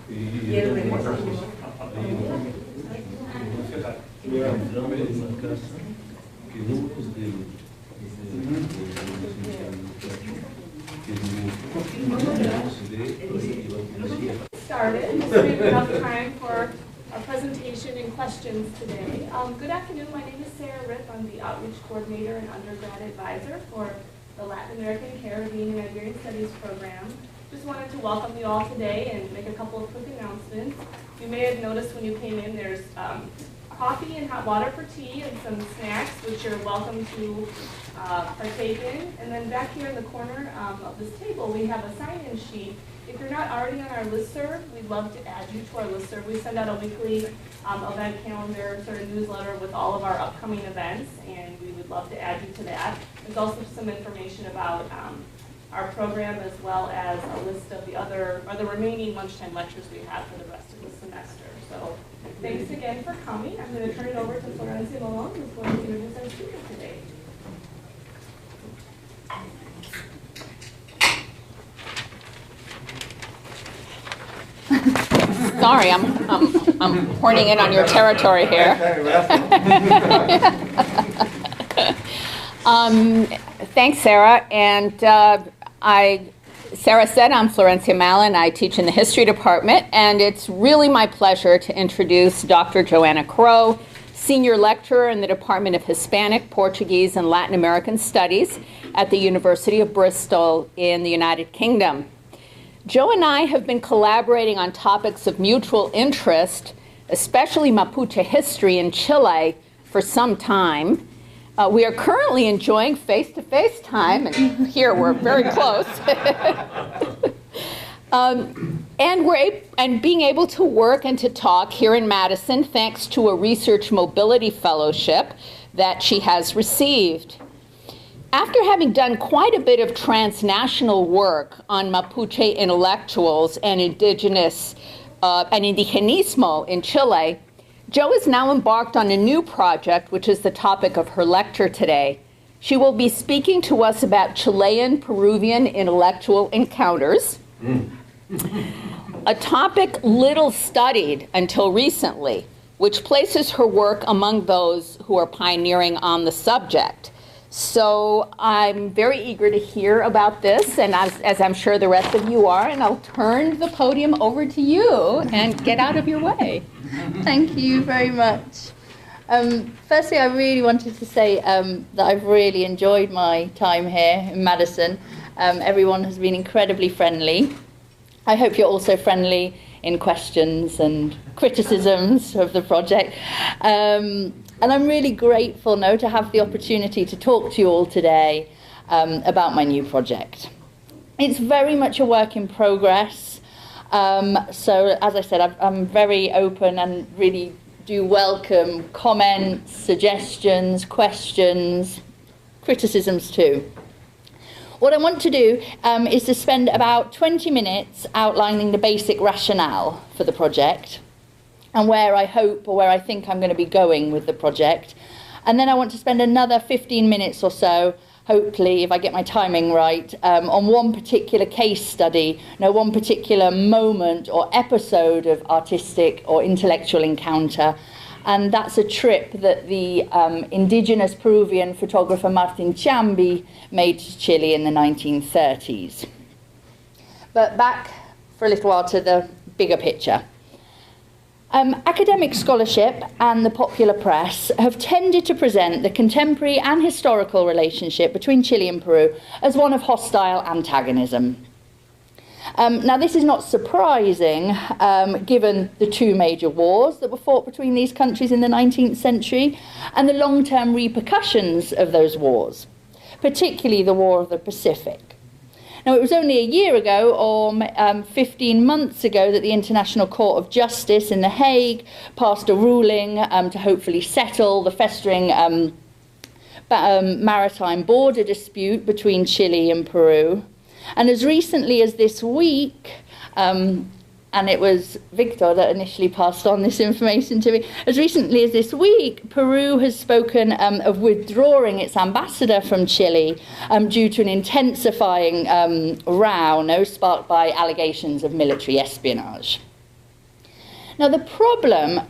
Started, so we have enough time for a presentation and questions today. Good afternoon, my name is Sarah Ripp. I'm the Outreach Coordinator and Undergrad Advisor for the Latin American, Caribbean, and Iberian Studies program. Just wanted to welcome you all today and make a couple of quick announcements. You may have noticed when you came in there's coffee and hot water for tea and some snacks, which you're welcome to partake in. And then back here in the corner of this table, we have a sign-in sheet. If you're not already on our listserv, we'd love to add you to our listserv. We send out a weekly event calendar sort of newsletter with all of our upcoming events, and we would love to add you to that. There's also some information about our program, as well as a list of the remaining lunchtime lectures we have for the rest of the semester. So thanks again for coming. I'm going to turn it over to Florencia Malone, who's going to introduce our speaker today. Sorry, I'm horning in on your territory here. Thanks, Sarah. And Sarah said I'm Florencia Malone. I teach in the history department, and it's really my pleasure to introduce Dr. Joanna Crow, senior lecturer in the Department of Hispanic, Portuguese, and Latin American Studies at the University of Bristol in the United Kingdom. Jo and I have been collaborating on topics of mutual interest, especially Mapuche history in Chile, for some time. We are currently enjoying face-to-face time, and here we're very close. And being able to work and to talk here in Madison thanks to a research mobility fellowship that she has received. After having done quite a bit of transnational work on Mapuche intellectuals and indigenismo in Chile, Jo is now embarked on a new project, which is the topic of her lecture today. She will be speaking to us about Chilean Peruvian intellectual encounters, a topic little studied until recently, which places her work among those who are pioneering on the subject. So I'm very eager to hear about this, and as I'm sure the rest of you are, and I'll turn the podium over to you and get out of your way. Thank you very much. Firstly, I really wanted to say that I've really enjoyed my time here in Madison. Everyone has been incredibly friendly. I hope you're also friendly in questions and criticisms of the project. And I'm really grateful now to have the opportunity to talk to you all today about my new project. It's very much a work in progress. So as I said, I'm very open and really do welcome comments, suggestions, questions, criticisms too. What I want to do is to spend about 20 minutes outlining the basic rationale for the project and where I hope or where I think I'm going to be going with the project. And then I want to spend another 15 minutes or so, hopefully, if I get my timing right, on one particular case study, one particular moment or episode of artistic or intellectual encounter. And that's a trip that the indigenous Peruvian photographer Martin Chambi made to Chile in the 1930s. But back for a little while to the bigger picture. Academic scholarship and the popular press have tended to present the contemporary and historical relationship between Chile and Peru as one of hostile antagonism. Now, this is not surprising, given the two major wars that were fought between these countries in the 19th century and the long-term repercussions of those wars, particularly the War of the Pacific. Now, it was only a year ago, or 15 months ago, that the International Court of Justice in The Hague passed a ruling to hopefully settle the festering maritime border dispute between Chile and Peru. And as recently as this week, and it was Victor that initially passed on this information to me. As recently as this week, Peru has spoken of withdrawing its ambassador from Chile due to an intensifying row sparked by allegations of military espionage. Now, the problem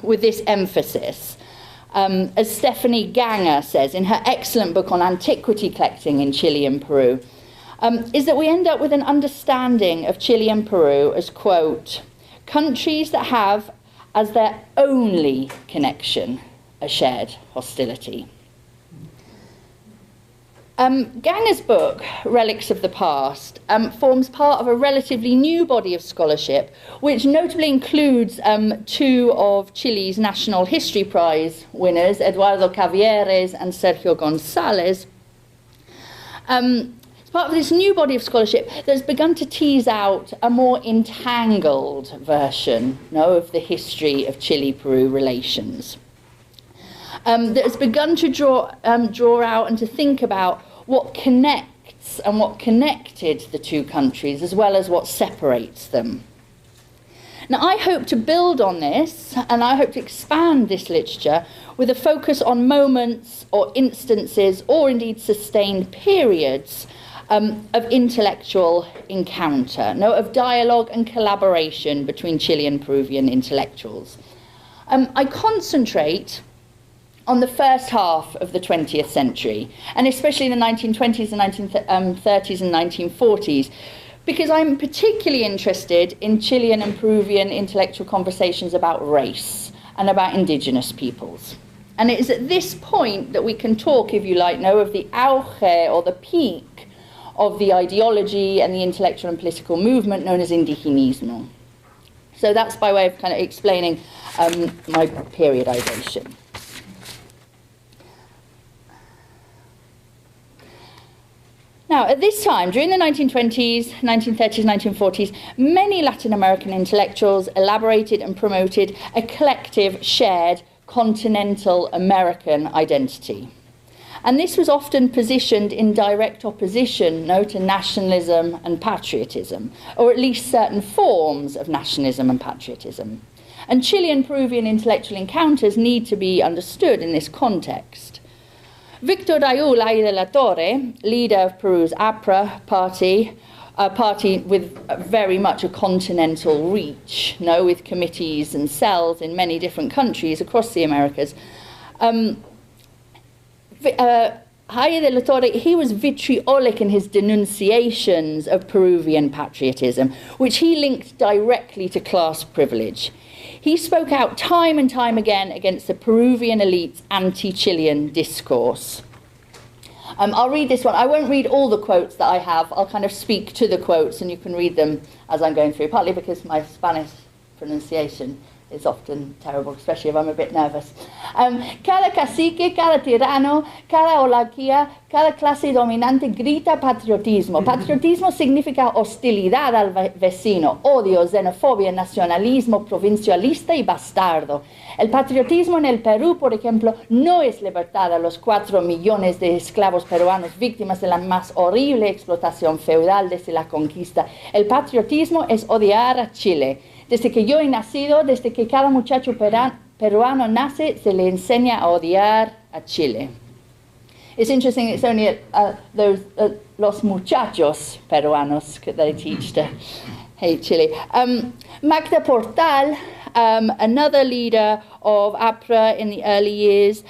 with this emphasis, as Stephanie Ganger says in her excellent book on antiquity collecting in Chile and Peru, is that we end up with an understanding of Chile and Peru as, quote, countries that have as their only connection a shared hostility. Ganger's book, Relics of the Past, forms part of a relatively new body of scholarship, which notably includes two of Chile's National History Prize winners, Eduardo Cavieres and Sergio González. It's part of this new body of scholarship that's begun to tease out a more entangled version of the history of Chile-Peru relations. That has begun to draw out and to think about what connects and what connected the two countries, as well as what separates them. Now, I hope to build on this, and I hope to expand this literature with a focus on moments or instances, or indeed sustained periods of intellectual encounter, of dialogue and collaboration between Chilean Peruvian intellectuals. I concentrate on the first half of the 20th century, and especially the 1920s, the 1930s and 1940s, because I'm particularly interested in Chilean and Peruvian intellectual conversations about race and about indigenous peoples. And it is at this point that we can talk, if you like, of the auge, or the peak, of the ideology and the intellectual and political movement known as indigenismo. So that's by way of kind of explaining my periodization. Now, at this time, during the 1920s, 1930s, 1940s, many Latin American intellectuals elaborated and promoted a collective, shared, continental American identity. And this was often positioned in direct opposition to nationalism and patriotism, or at least certain forms of nationalism and patriotism. And Chilean Peruvian intellectual encounters need to be understood in this context. Victor Raúl Ay de la Torre, leader of Peru's APRA party, a party with very much a continental reach, with committees and cells in many different countries across the Americas. Ay de la Torre, he was vitriolic in his denunciations of Peruvian patriotism, which he linked directly to class privilege. He spoke out time and time again against the Peruvian elite's anti-Chilean discourse. I'll read this one. I won't read all the quotes that I have. I'll kind of speak to the quotes, and you can read them as I'm going through, partly because my Spanish pronunciation is often terrible, especially if I'm a bit nervous. Cada cacique, cada tirano, cada oligarquía, cada clase dominante grita patriotismo. Patriotismo significa hostilidad al vecino, odio, xenofobia, nacionalismo provincialista y bastardo. El patriotismo en el Perú, por ejemplo, no es libertad a los 4 millones de esclavos peruanos víctimas de la más horrible explotación feudal desde la conquista. El patriotismo es odiar a Chile. Desde que yo he nacido, desde que cada muchacho peruano nace, se le enseña a odiar a Chile. It's interesting, it's only los muchachos peruanos that they teach to hate Chile. Magda Portal, another leader of APRA in the early years,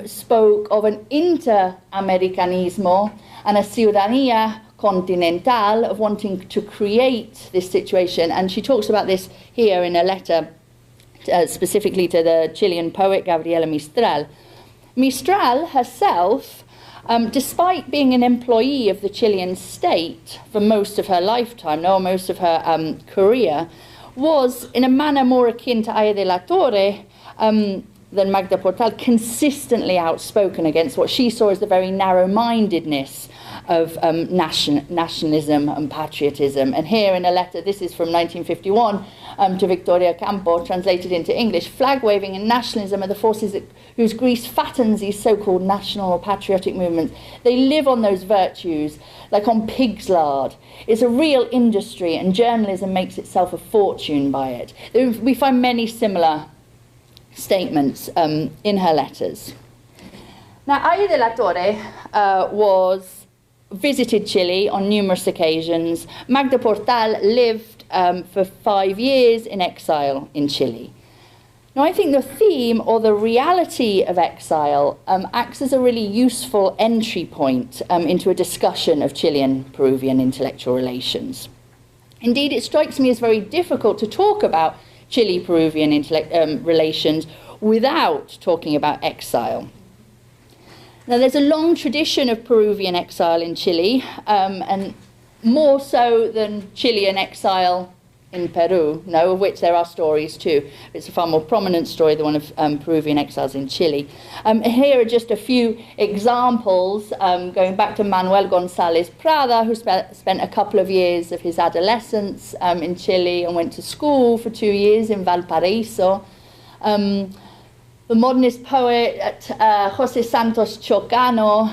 spoke of an interamericanismo and a ciudadanía continental, of wanting to create this situation, and she talks about this here in a letter specifically to the Chilean poet Gabriela Mistral. Mistral herself, despite being an employee of the Chilean state for most of her lifetime, most of her career, was in a manner more akin to Ay de la Torre than Magda Portal, consistently outspoken against what she saw as the very narrow-mindedness of nationalism and patriotism. And here in a letter, this is from 1951, to Victoria Campo, translated into English, flag-waving and nationalism are the forces whose grease fattens these so-called national or patriotic movements. They live on those virtues like on pig's lard. It's a real industry, and journalism makes itself a fortune by it. We find many similar statements in her letters. Now, Ay de la Torre visited Chile on numerous occasions. Magda Portal lived for 5 years in exile in Chile. Now, I think the theme or the reality of exile acts as a really useful entry point into a discussion of Chilean Peruvian intellectual relations. Indeed, it strikes me as very difficult to talk about Chile-Peruvian relations without talking about exile. Now, there's a long tradition of Peruvian exile in Chile, and more so than Chilean exile in Peru, of which there are stories too. It's a far more prominent story, the one of Peruvian exiles in Chile. Here are just a few examples, going back to Manuel González Prada, who spent a couple of years of his adolescence in Chile and went to school for 2 years in Valparaíso. The modernist poet José Santos Chocano,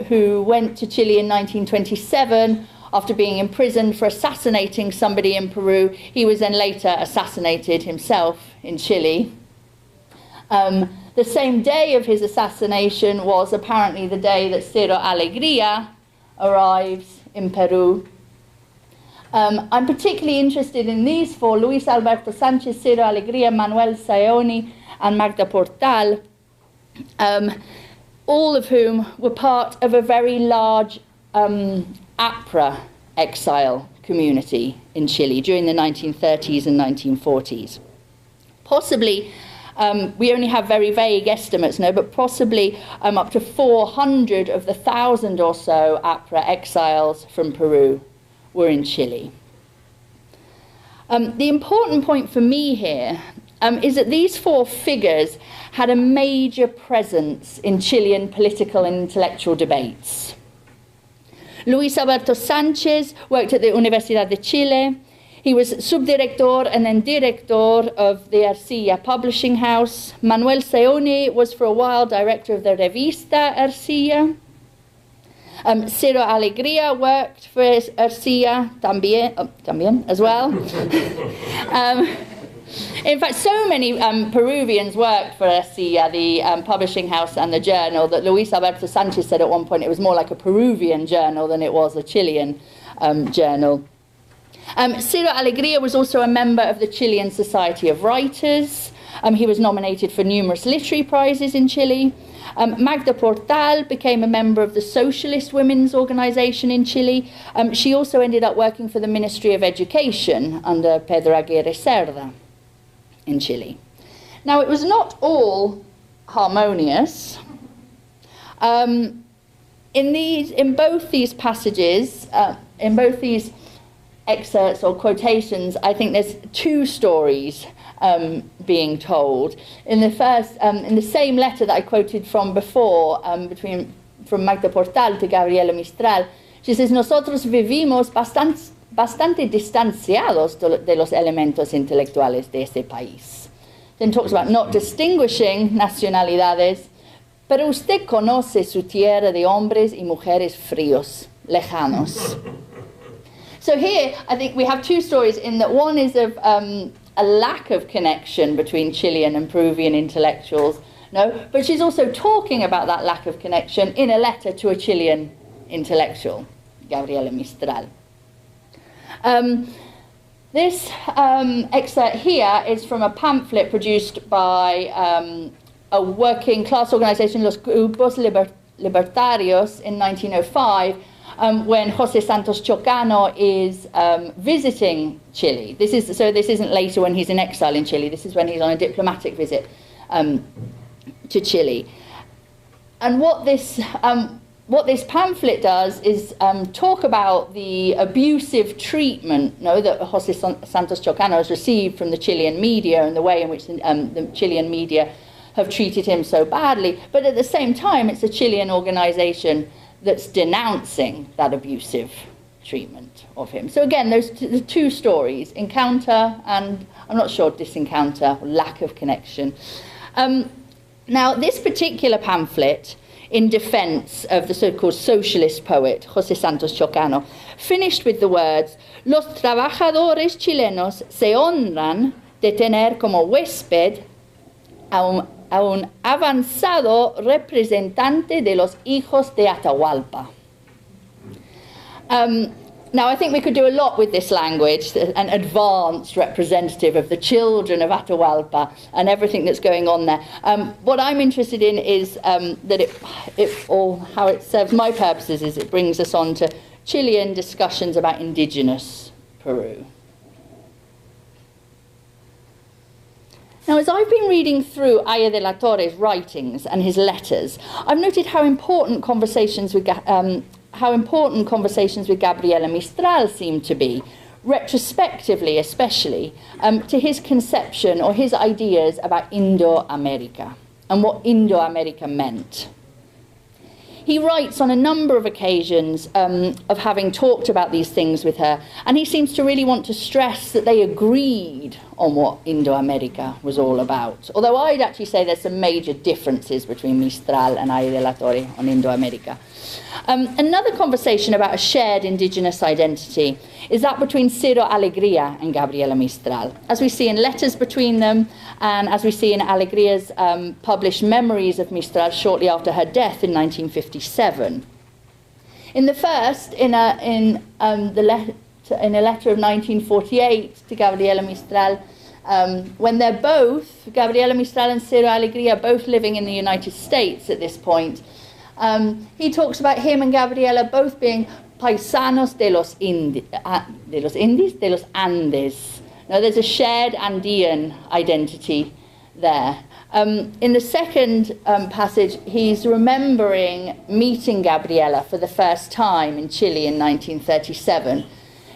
who went to Chile in 1927 after being imprisoned for assassinating somebody in Peru. He was then later assassinated himself in Chile. The same day of his assassination was apparently the day that Cero Alegría arrives in Peru. I'm particularly interested in these four: Luis Alberto Sanchez, Cero Alegría, Manuel Saoni, and Magda Portal, all of whom were part of a very large APRA exile community in Chile during the 1930s and 1940s. Possibly, we only have very vague estimates, but possibly up to 400 of the 1,000 or so APRA exiles from Peru were in Chile. The important point for me here is that these four figures had a major presence in Chilean political and intellectual debates. Luis Alberto Sanchez worked at the Universidad de Chile. He was subdirector and then director of the Ercilla publishing house. Manuel Saoni was for a while director of the Revista Ercilla. Cero Alegría worked for Ercilla también as well. In fact, so many Peruvians worked for Ercilla, the publishing house and the journal, that Luis Alberto Sanchez said at one point it was more like a Peruvian journal than it was a Chilean journal. Cero Alegría was also a member of the Chilean Society of Writers. He was nominated for numerous literary prizes in Chile. Magda Portal became a member of the Socialist Women's Organization in Chile. She also ended up working for the Ministry of Education under Pedro Aguirre Cerda in Chile. Now, it was not all harmonious. In both these passages, in both these excerpts or quotations, I think there's two stories being told. In the first, in the same letter that I quoted from before, from Magda Portal to Gabriela Mistral, she says, "Nosotros vivimos bastante distanciados de los elementos intelectuales de este país." Then talks about not distinguishing nacionalidades, pero usted conoce su tierra de hombres y mujeres fríos, lejanos. So here, I think we have two stories in that one is of a lack of connection between Chilean and Peruvian intellectuals, but she's also talking about that lack of connection in a letter to a Chilean intellectual, Gabriela Mistral. This excerpt here is from a pamphlet produced by a working class organization, Los Grupos Libertarios, in 1905, when José Santos Chocano is visiting Chile. This isn't later when he's in exile in Chile. This is when he's on a diplomatic visit to Chile. And what this pamphlet does is talk about the abusive treatment that José Santos Chocano has received from the Chilean media and the way in which the Chilean media have treated him so badly. But at the same time, it's a Chilean organization that's denouncing that abusive treatment of him. So again, those the two stories, encounter and, I'm not sure, disencounter, lack of connection. Now, this particular pamphlet, in defense of the so-called socialist poet, José Santos Chocano, finished with the words, "Los trabajadores chilenos se honran de tener como huésped a un avanzado representante de los hijos de Atahualpa." Now, I think we could do a lot with this language, an advanced representative of the children of Atahualpa and everything that's going on there. What I'm interested in is that how it serves my purposes is it brings us on to Chilean discussions about indigenous Peru. Now, as I've been reading through Aya de la Torre's writings and his letters, I've noted how important conversations with Gabriela Mistral seem to be, retrospectively especially, to his conception or his ideas about Indo-America and what Indo-America meant. He writes on a number of occasions of having talked about these things with her, and he seems to really want to stress that they agreed on what Indo-America was all about. Although I'd actually say there's some major differences between Mistral and Aya de la Torre on Indo-America. Another conversation about a shared indigenous identity is that between Ciro Alegria and Gabriela Mistral, as we see in letters between them and as we see in Alegria's published memories of Mistral shortly after her death in 1957. In the first, in a letter of 1948 to Gabriela Mistral, when they're both, Gabriela Mistral and Ciro Alegria, both living in the United States at this point, he talks about him and Gabriela both being paisanos de los Andes. Now, there's a shared Andean identity there. In the second passage, he's remembering meeting Gabriela for the first time in Chile in 1937.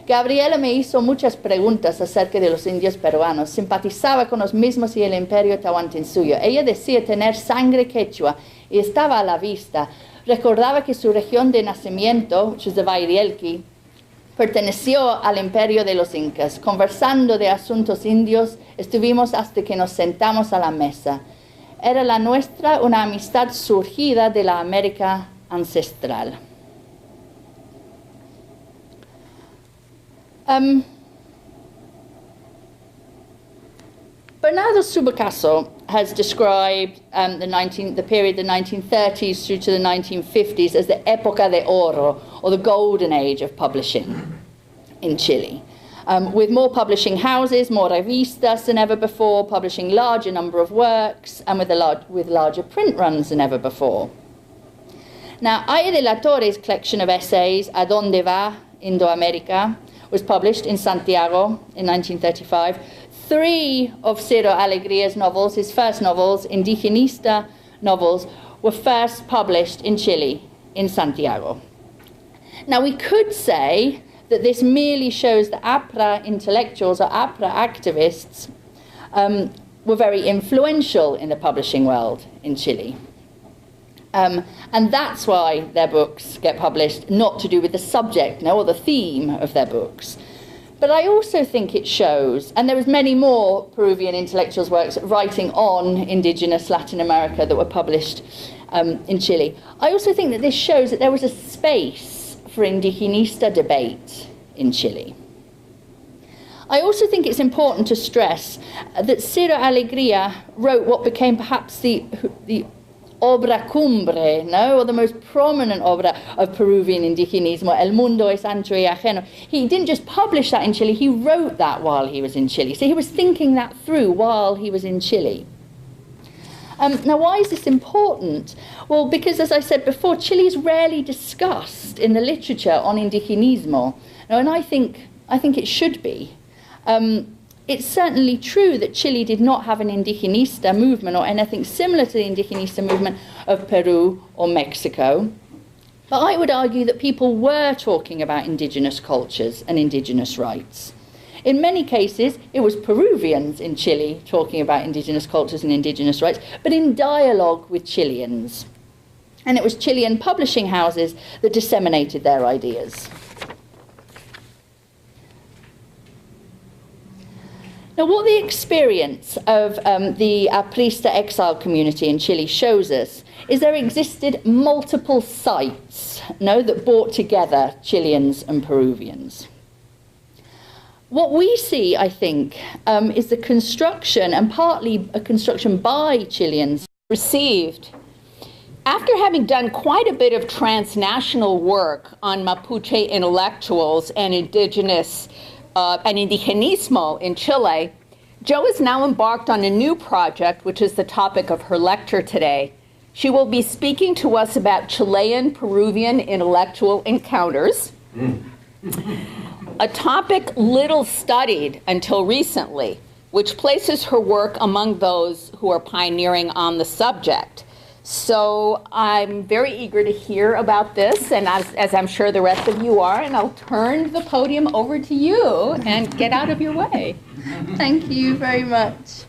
Gabriela me hizo muchas preguntas acerca de los indios peruanos. Simpatizaba con los mismos y el imperio tahuantinsuyo. Ella decía tener sangre quechua y estaba a la vista. Recordaba que su región de nacimiento, which is the Vairielqui, perteneció al imperio de los incas. Conversando de asuntos indios, estuvimos hasta que nos sentamos a la mesa. Era la nuestra una amistad surgida de la América ancestral. Bernardo Subercaso has described the period, the 1930s through to the 1950s, as the época de oro, or the golden age of publishing in Chile, with more publishing houses, more revistas than ever before, publishing larger number of works, and with larger print runs than ever before. Now, Aya de la Torre's collection of essays, A Donde Va Indo-America, was published in Santiago in 1935. 3 of Ciro Alegria's novels, his first novels, indigenista novels, were first published in Chile, in Santiago. Now, we could say that this merely shows that APRA intellectuals or APRA activists were very influential in the publishing world in Chile. And that's why their books get published, not to do with the subject, or the theme of their books. But I also think it shows, and there was many more Peruvian intellectuals' works writing on indigenous Latin America that were published in Chile. I also think that this shows that there was a space for indigenista debate in Chile. I also think it's important to stress that Ciro Alegria wrote what became perhaps the obra cumbre, or the most prominent obra of Peruvian indigenismo, El Mundo es Ancho y Ajeno. He didn't just publish that in Chile, he wrote that while he was in Chile. So he was thinking that through while he was in Chile. Now, why is this important? Well, because, as I said before, Chile is rarely discussed in the literature on indigenismo, and I think it should be. It's certainly true that Chile did not have an indigenista movement or anything similar to the indigenista movement of Peru or Mexico. But I would argue that people were talking about indigenous cultures and indigenous rights. In many cases, it was Peruvians in Chile talking about indigenous cultures and indigenous rights, but in dialogue with Chileans. And it was Chilean publishing houses that disseminated their ideas. Now, what the experience of the Aprista exile community in Chile shows us is there existed multiple sites that brought together Chileans and Peruvians. What we see, I think, is the construction, and partly a construction by Chileans, received. After having done quite a bit of transnational work on Mapuche intellectuals and indigenismo in Chile, Jo is now embarked on a new project, which is the topic of her lecture today. She will be speaking to us about Chilean Peruvian intellectual encounters, a topic little studied until recently, which places her work among those who are pioneering on the subject. So I'm very eager to hear about this, and as I'm sure the rest of you are, and I'll turn the podium over to you and get out of your way. Thank you very much.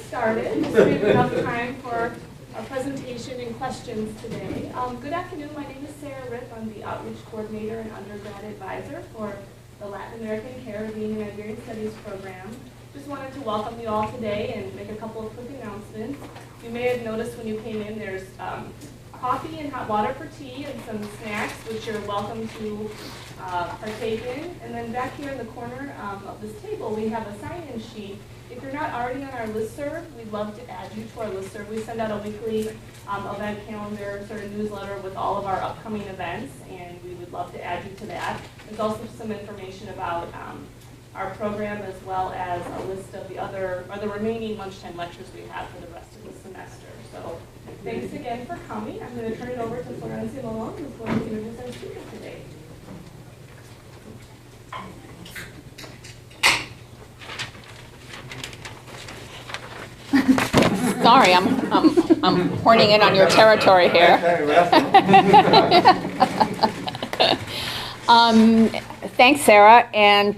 Started. So we have enough time for our presentation and questions today. Good afternoon. My name is Sarah Ripp. I'm the Outreach Coordinator and Undergrad Advisor for the Latin American, Caribbean, and Iberian Studies program. Just wanted to welcome you all today and make a couple of quick announcements. You may have noticed when you came in there's coffee and hot water for tea and some snacks, which you're welcome to partake in. And then back here in the corner of this table, we have a sign-in sheet. If you're not already on our listserv, we'd love to add you to our listserv. We send out a weekly event calendar, sort of newsletter with all of our upcoming events, and we would love to add you to that. There's also some information about our program, as well as a list of the remaining lunchtime lectures we have for the rest of the semester. So thanks again for coming. I'm going to turn it over to Florencia Malone, who's going to introduce our speaker today. Sorry, I'm horning in on your territory here. Thanks, Sarah. And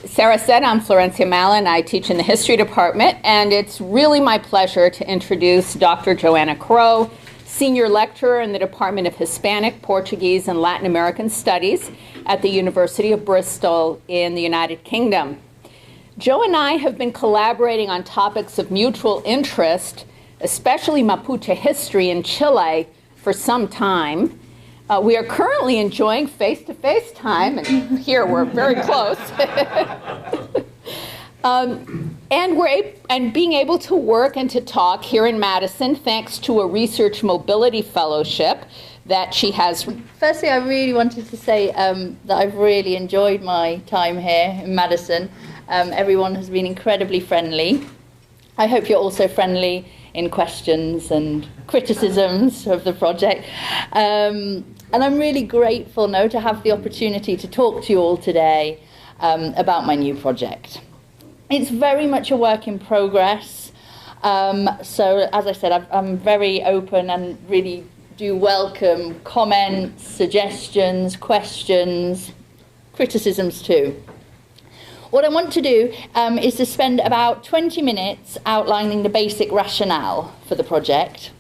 Sarah said I'm Florencia Malone. I teach in the history department, and it's really my pleasure to introduce Dr. Joanna Crow, senior lecturer in the Department of Hispanic, Portuguese, and Latin American Studies at the University of Bristol in the United Kingdom. Jo and I have been collaborating on topics of mutual interest, especially Mapuche history in Chile, for some time. We are currently enjoying face-to-face time, and here we're very close. And being able to work and to talk here in Madison, thanks to a research mobility fellowship that she has. Firstly, I really wanted to say that I've really enjoyed my time here in Madison. Everyone has been incredibly friendly. I hope you're also friendly in questions and criticisms of the project. And I'm really grateful now to have the opportunity to talk to you all today about my new project. It's very much a work in progress. So as I said, I'm very open and really do welcome comments, suggestions, questions, criticisms too. What I want to do is to spend about 20 minutes outlining the basic rationale for the project.